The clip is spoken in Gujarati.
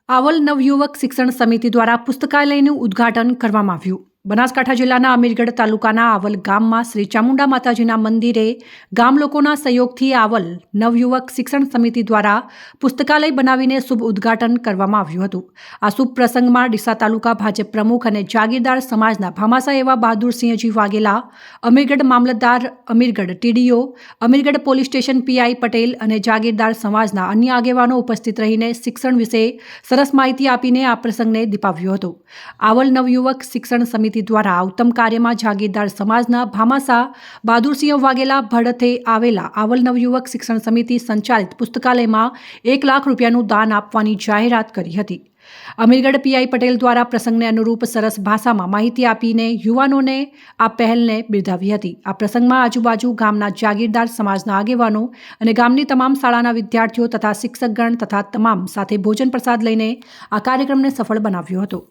આવલ નવયુવક શિક્ષણ સમિતિ દ્વારા પુસ્તકાલયનું ઉદ્ઘાટન કરવામાં આવ્યું. બનાસકાંઠા જિલ્લાના અમીરગઢ તાલુકાના આવલ ગામમાં શ્રી ચામુંડા માતાજીના મંદિરે ગામ લોકોના સહયોગથી આવલ નવયુવક શિક્ષણ સમિતિ દ્વારા પુસ્તકાલય બનાવીને શુભ ઉદ્ઘાટન કરવામાં આવ્યું હતું. આ શુભ પ્રસંગમાં ડીસા તાલુકા ભાજપ પ્રમુખ અને જાગીરદાર સમાજના ભામાસા એવા બહાદુરસિંહજી વાઘેલા, અમીરગઢ મામલતદાર, Amirgadh TDO, Amirgadh police station PI Patel અને જાગીરદાર સમાજના અન્ય આગેવાનો ઉપસ્થિત રહીને શિક્ષણ વિશે સરસ માહિતી આપીને આ પ્રસંગને દીપાવ્યો હતો. આવલ નવયુવક શિક્ષણ સમિતિ દ્વારા ઉત્તમ કાર્યમાં જાગીરદાર સમાજના ભામાસા બહાદુરસિંહ વાઘેલા ભડથે આવેલા આવલ નવયુવક શિક્ષણ સમિતિ સંચાલિત પુસ્તકાલયમાં 1 લાખ રૂપિયાનું દાન આપવાની જાહેરાત કરી હતી. અમીરગઢ પીઆઈ પટેલ દ્વારા પ્રસંગને અનુરૂપ સરસ ભાષામાં માહિતી આપીને યુવાનોને આ પહેલને બિરદાવી હતી. આ પ્રસંગમાં આજુબાજુ ગામના જાગીરદાર સમાજના આગેવાનો અને ગામની તમામ શાળાના વિદ્યાર્થીઓ તથા શિક્ષકગણ તથા તમામ સાથે ભોજન પ્રસાદ લઈને આ કાર્યક્રમને સફળ બનાવ્યો હતો.